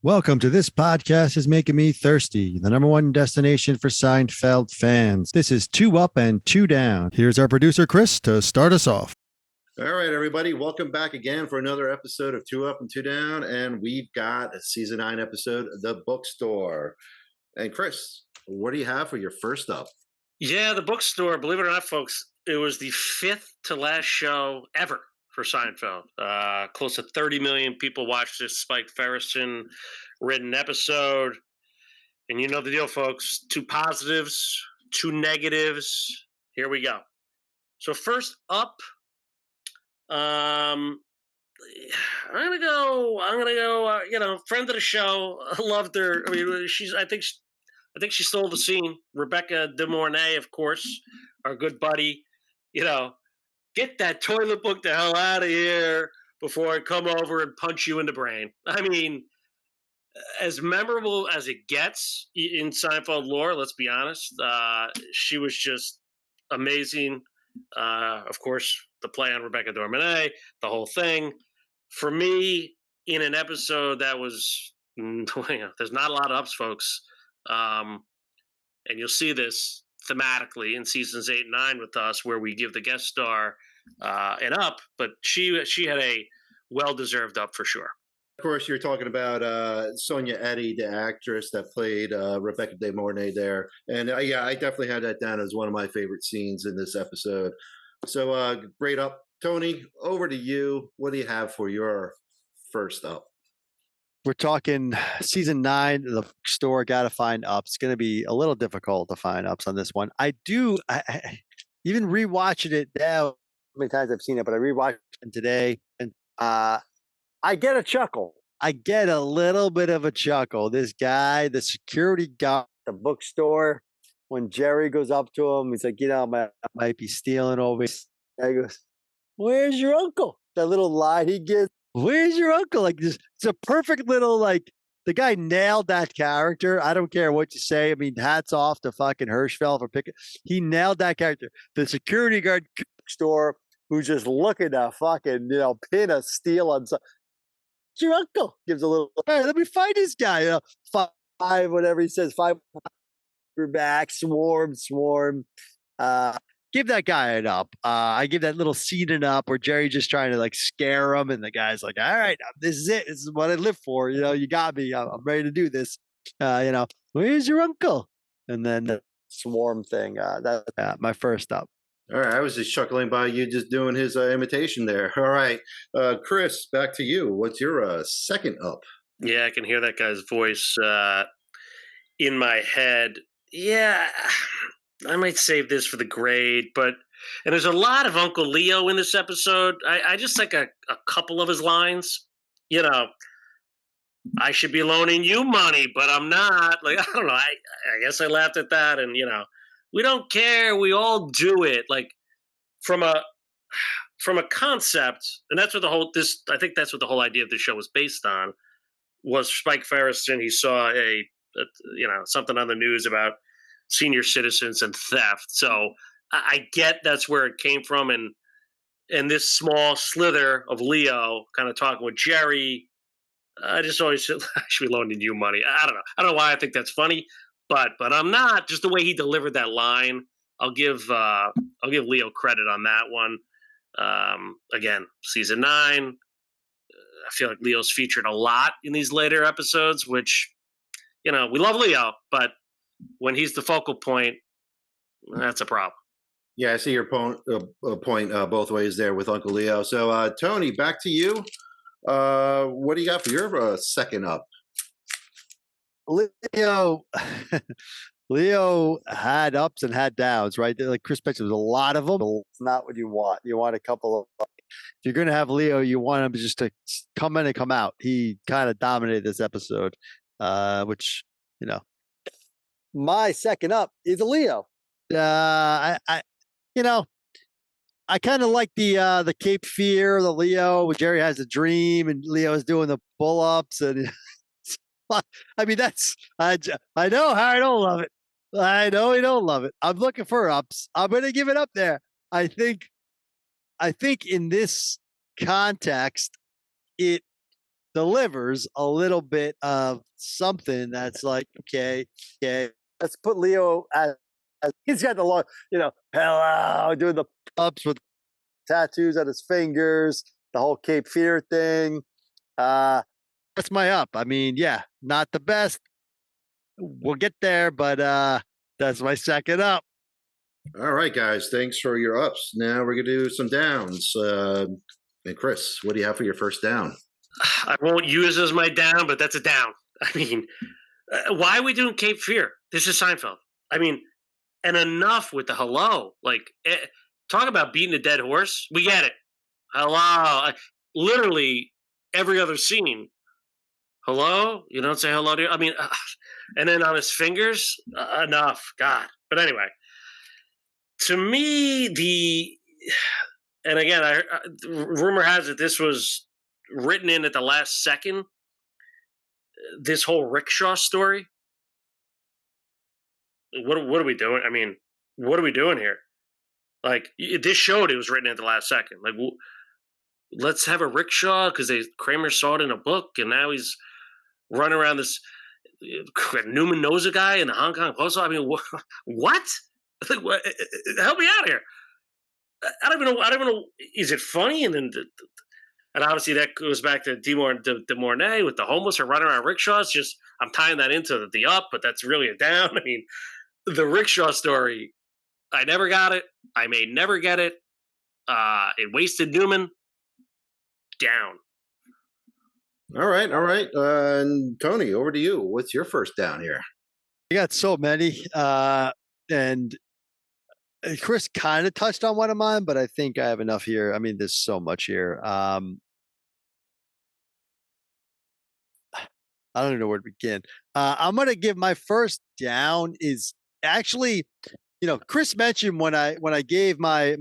Welcome to This Podcast is Making Me Thirsty, the number one destination for Seinfeld fans. This is Two Up and Two Down. Here's our producer, Chris, to start us off. All right, everybody. Welcome back again for another episode of Two Up and Two Down. And we've got a season 9 episode, The Bookstore. And Chris, what do you have for your first up? Yeah, The Bookstore, believe it or not, folks, it was the fifth to last show ever for Seinfeld. Close to 30 million people watched this Spike Ferriston written episode. And you know the deal, folks. 2 positives, 2 negatives. Here we go. So first up, I'm gonna go. Friend of the show. I loved her. I mean, I think she stole the scene. Rebecca De Mornay, of course, our good buddy. Get that toilet book the hell out of here before I come over and punch you in the brain. I mean, as memorable as it gets in Seinfeld lore, let's be honest, she was just amazing. Of course, the play on Rebecca De Mornay, the whole thing. For me, in an episode that was, there's not a lot of ups, folks. And you'll see this thematically in seasons 8 and 9 with us, where we give the guest star an up, but she had a well-deserved up for sure. Of course, you're talking about Sonia Eddy, the actress that played Rebecca De Mornay there. And yeah, I definitely had that down as one of my favorite scenes in this episode. So great up. Tony, over to you. What do you have for your first up? We're talking season 9, The Bookstore. Got to find ups. It's going to be a little difficult to find ups on this one. I even rewatching it now, how many times I've seen it, but I rewatched it today, and I get a chuckle. I get a little bit of a chuckle. This guy, the security guard at the bookstore, when Jerry goes up to him, he's like, I might be stealing over here. He goes, "Where's your uncle?" That little line he gives. Where's your uncle? Like this, it's a perfect little, like, the guy nailed that character. I don't care what you say. I mean, hats off to fucking Hirschfeld for picking. He nailed that character. The security guard store who's just looking to fucking, pin a steal on some. Your uncle gives a little. Hey, let me find this guy. 5, whatever he says. 5. We're back. Swarm. Give that guy an up. I give that little scene an up where Jerry's just trying to like scare him, and the guy's like, "All right, this is it. This is what I live for. You got me. I'm ready to do this. Where's your uncle?" And then the swarm thing. That's my first up. All right, I was just chuckling by you just doing his imitation there. All right, Chris, back to you. What's your second up? Yeah, I can hear that guy's voice in my head. Yeah, I might save this for the grade, and there's a lot of Uncle Leo in this episode. I just like a couple of his lines. I should be loaning you money, but I'm not. Like, I don't know. I guess I laughed at that, and we don't care. We all do it. Like from a concept, and that's what I think that's what the whole idea of the show was based on. Was Spike Ferriston? He saw something on the news about senior citizens and theft. So I get that's where it came from, and this small slither of Leo kind of talking with Jerry. I just always said, I should be loaning you money. I don't know. I don't know why I think that's funny, but I'm not. Just the way he delivered that line, I'll give Leo credit on that one. Again, season 9. I feel like Leo's featured a lot in these later episodes, which we love Leo, but when he's the focal point, that's a problem. Yeah, I see your point both ways there with Uncle Leo. So, Tony, back to you. What do you got for your second up? Leo had ups and had downs, right? Like Chris mentioned, there's a lot of them. It's not what you want. You want a couple of. If you're going to have Leo, you want him just to come in and come out. He kind of dominated this episode, which, my second up is a Leo. I kind of like the Cape Fear, the Leo, where Jerry has a dream and Leo is doing the pull-ups, and I mean I know how I don't love it. I know he don't love it. I'm looking for ups. I'm going to give it up there. I think in this context, the delivers a little bit of something that's like, okay, let's put Leo as he's got the long, hello, doing the ups with tattoos on his fingers, the whole Cape Fear thing. That's my up. I mean, yeah, not the best. We'll get there, but that's my second up. All right, guys. Thanks for your ups. Now we're gonna do some downs. And Chris, what do you have for your first down? I won't use as my down, but that's a down. I mean, why are we doing Cape Fear? This is Seinfeld. I mean, and enough with the hello. Like, talk about beating a dead horse. We get it. Hello. Literally every other scene. Hello? You don't say hello to you? I mean, and then on his fingers, enough. God. But anyway, to me, and again, rumor has it this was written in at the last second. This whole rickshaw story. What are we doing? I mean, what are we doing here? Like, this showed it was written at the last second. Like, let's have a rickshaw because Kramer saw it in a book, and now he's running around this. Newman knows a guy in the Hong Kong post. I mean, what? Like, what? Help me out here. I don't even know. Is it funny? And obviously that goes back to de Mornay with the homeless or running around rickshaws. Just I'm tying that into the up, but that's really a down. I mean, the rickshaw story. I never got it. I may never get it. It wasted Newman. Down. All right. And Tony, over to you. What's your first down here? I got so many, and Chris kind of touched on one of mine, but I think I have enough here. I mean, there's so much here. I don't even know where to begin. I'm gonna give my first down is actually, Chris mentioned when I gave my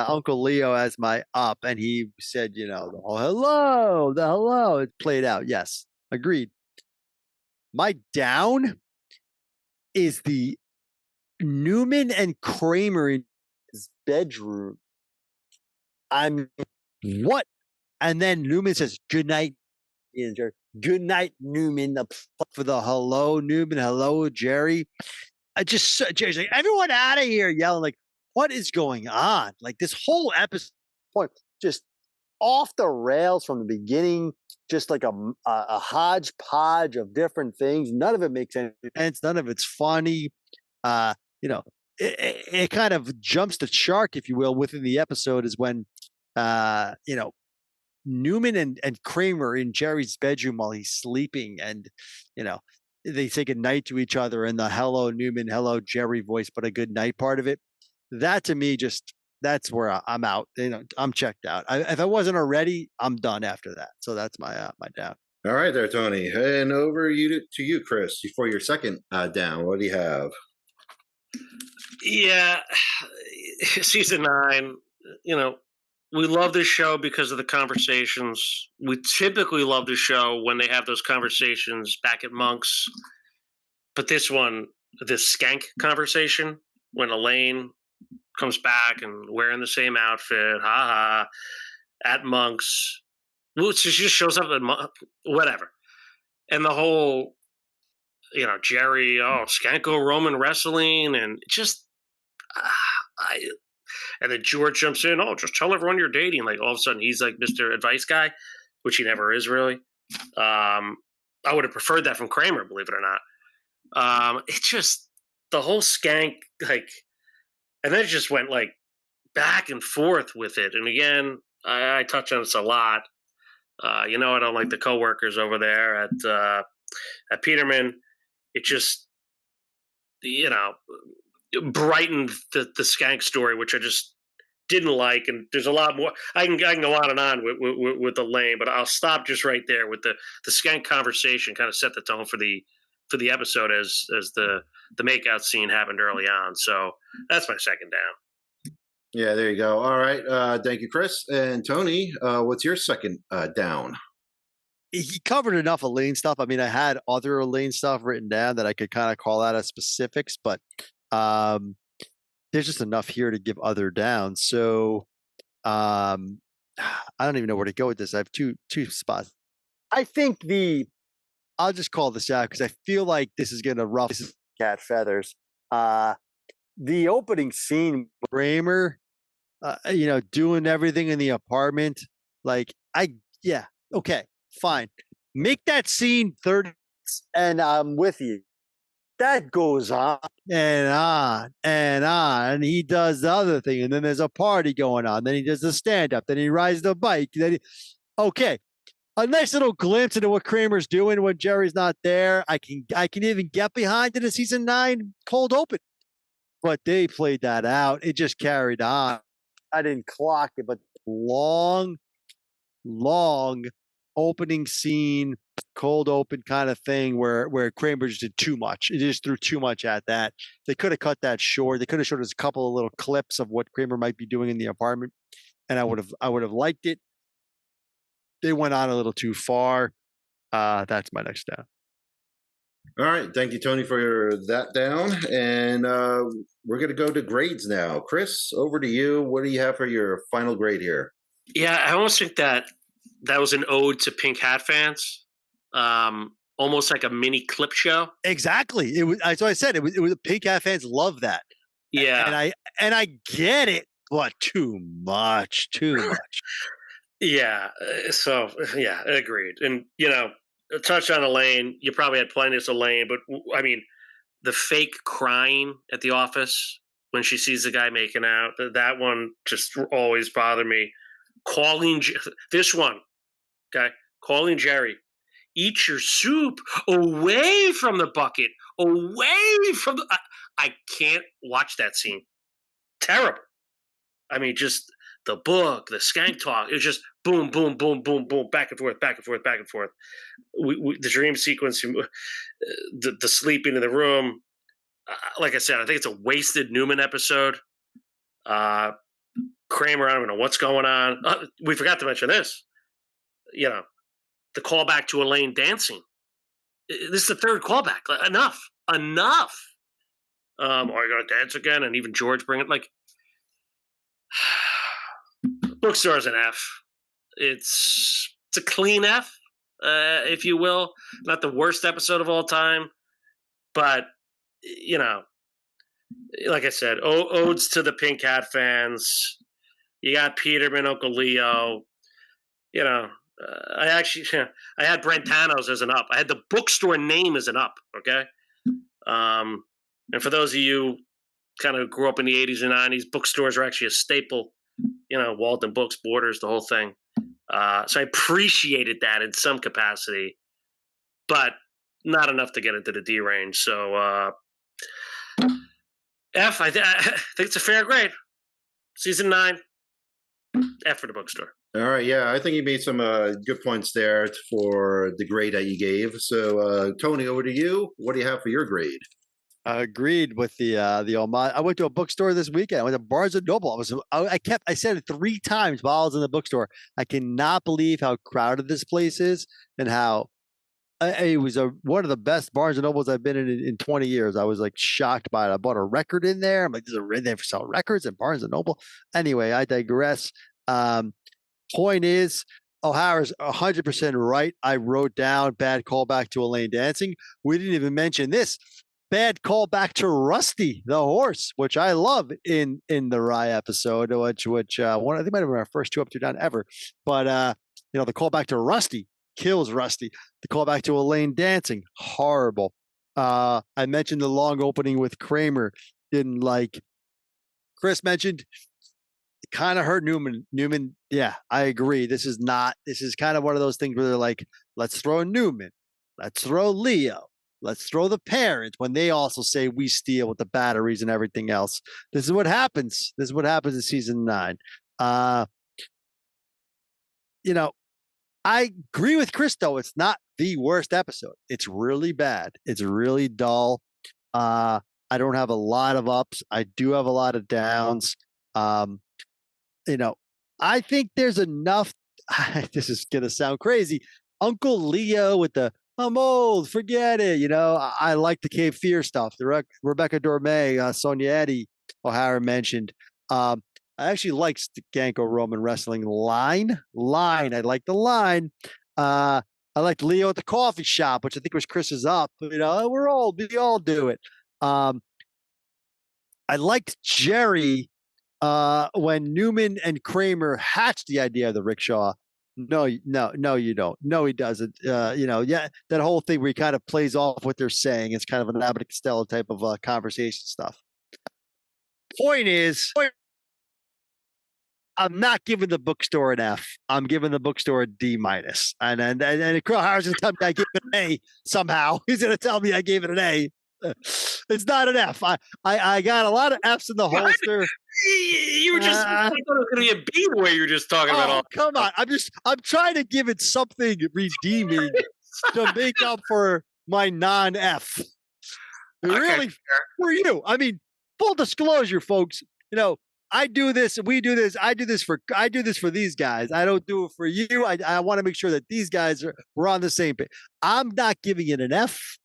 Uncle Leo as my up, and he said, the hello, it played out. Yes, agreed. My down is the Newman and Kramer in his bedroom. What? And then Newman says, "Good night, good night, Newman." For the hello, Newman. Hello, Jerry. Jerry's like, everyone out of here, yelling like, what is going on? Like this whole episode, just off the rails from the beginning, just like a hodgepodge of different things. None of it makes any sense. None of it's funny. It kind of jumps the shark, if you will, within the episode is when, Newman and Kramer in Jerry's bedroom while he's sleeping, and they say good night to each other in the hello Newman, hello Jerry voice, but a good night part of it. That to me, that's where I'm out. I'm checked out. If I wasn't already, I'm done after that. So that's my down. All right, there, Tony, and over to you, Chris, for your second down. What do you have? Yeah, season 9. We love this show because of the conversations. We typically love the show when they have those conversations back at Monk's. But this one, this skank conversation, when Elaine comes back and wearing the same outfit, at Monk's. So she just shows up at whatever. And the whole, Jerry, Skanko Roman wrestling, and just, and then George jumps in. Oh, just tell everyone you're dating. Like all of a sudden, he's like Mr. Advice Guy, which he never is really. I would have preferred that from Kramer, believe it or not. It's just the whole skank, like, and then it just went like back and forth with it. And again, I touch on this a lot. I don't like the coworkers over there at Peterman. It just, brightened the skank story, which I just didn't like. And there's a lot more. I can go on and on with Elaine, but I'll stop just right there with the skank conversation. Kind of set the tone for the episode as the makeout scene happened early on. So that's my second down. Yeah, there you go. All right, thank you, Chris. And Tony, what's your second down? He covered enough Elaine stuff. I mean, I had other Elaine stuff written down that I could kind of call out as specifics, but there's just enough here to give other downs. So I don't even know where to go with this. I have two spots. I think I'll just call this out because I feel like this is going to ruffle cat feathers. Uh, the opening scene, Kramer, doing everything in the apartment. Like, yeah, okay, fine. Make that scene 30 minutes and I'm with you. That goes on and on and on. And he does the other thing. And then there's a party going on. Then he does the stand up. Then he rides the bike. Okay. A nice little glimpse into what Kramer's doing when Jerry's not there. I can even get behind it in season 9 cold open. But they played that out. It just carried on. I didn't clock it, but long opening scene, cold open kind of thing where Kramer just did too much. It just threw too much at that. They could have cut that short. They could have showed us a couple of little clips of what Kramer might be doing in the apartment, and I would have liked it. They went on a little too far. That's my next down. All right. Thank you, Tony, for that down. And we're going to go to grades now. Chris, over to you. What do you have for your final grade here? Yeah, I almost think that was an ode to Pink Hat fans. Almost like a mini clip show. Exactly. It was. That's what I said. It was Pink Hat fans love that. Yeah. And I get it, but too much. Yeah. So, yeah, agreed. And, touch on Elaine. You probably had plenty of Elaine, but I mean, the fake crying at the office when she sees the guy making out, that one just always bothered me. This one, okay, calling Jerry, eat your soup away from the bucket, away from the. I can't watch that scene. Terrible. I mean, just the book, the skank talk. It was just boom, boom, boom, boom, boom, back and forth, back and forth, back and forth. The dream sequence, the sleeping in the room. Like I said, I think it's a wasted Newman episode. Kramer, I don't know what's going on. We forgot to mention this. The callback to Elaine dancing. This is the third callback. Enough. Are you going to dance again? And even George bring it like. Bookstore is an F. It's a clean F, if you will. Not the worst episode of all time, but like I said, odes to the Pink Hat fans. You got Peterman, Uncle Leo. I had Brentanos as an up. I had the Bookstore name as an up. Okay, and for those of you kind of grew up in the 80s and 90s, bookstores are actually a staple. Walden Books, Borders, the whole thing. So I appreciated that in some capacity, but not enough to get into the D range. So F, I think it's a fair grade. Season 9, F for the Bookstore. All right, yeah, I think you made some good points there for the grade that you gave. So, Tony, over to you. What do you have for your grade? Agreed with the homage. I went to a bookstore this weekend. I went to Barnes and Noble. I said it 3 times while I was in the bookstore. I cannot believe how crowded this place is and how it was one of the best Barnes and Nobles I've been in 20 years. I was like shocked by it. I bought a record in there. I'm like, there's a in there for selling records at Barnes and Noble. Anyway, I digress. Point is, O'Hara's 100% right. I wrote down bad callback to Elaine dancing. We didn't even mention this. Bad callback to Rusty the horse, which I love in the Rye episode, which one I think might have been our first 2 up, 2 down ever. But the callback to Rusty kills Rusty. The callback to Elaine dancing, horrible. I mentioned the long opening with Kramer. Didn't like. Chris mentioned it kind of hurt Newman. Newman, yeah, I agree. This is kind of one of those things where they're like, let's throw Newman, let's throw Leo. Let's throw the parents when they also say we steal with the batteries and everything else. This is what happens. This is what happens in season 9. I agree with Chris, though. It's not the worst episode. It's really bad. It's really dull. I don't have a lot of ups. I do have a lot of downs. I think there's enough. This is going to sound crazy. Uncle Leo with the I'm old, forget it. I like the Cape Fear stuff. The Rebecca Dorme, Sonia Eddy, O'Hara mentioned. I actually liked the Ganko Roman wrestling line. I like the line. I liked Leo at the coffee shop, which I think was Chris's up. We all do it. I liked Jerry when Newman and Kramer hatched the idea of the rickshaw. No, you don't. No, he doesn't. That whole thing where he kind of plays off what they're saying. It's kind of an Abbott and Costello type of conversation stuff. Point is, I'm not giving the Bookstore an F. I'm giving the Bookstore a D minus. And Crow Howard's going to tell me I gave it an A somehow. He's going to tell me I gave it an A. It's not an F. I got a lot of Fs in the holster. You were just I thought it was going to be a B the way you were just talking about all. Come on. I'm trying to give it something redeeming to make up for my non-F. Okay, really, for you. I mean, full disclosure, folks. I do this, we do this. I do this for these guys. I don't do it for you. I want to make sure that these guys we're on the same page. I'm not giving it an F,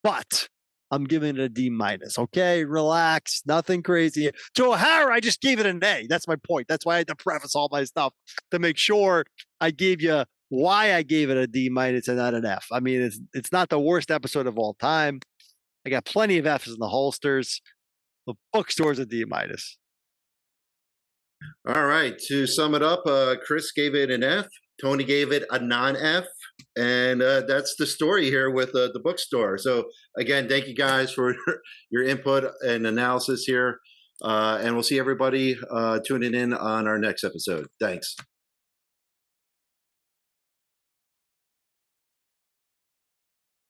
but I'm giving it a D minus. Okay, relax, nothing crazy. To O'Hara, I just gave it an A. That's my point. That's why I had to preface all my stuff to make sure I gave you why I gave it a D minus and not an F. I mean, it's not the worst episode of all time. I got plenty of F's in the holsters. The Bookstore's a D minus. All right. To sum it up, Chris gave it an F. Tony gave it a non-F. And that's the story here with the Bookstore. So, again, thank you guys for your input and analysis here. And we'll see everybody tuning in on our next episode. Thanks.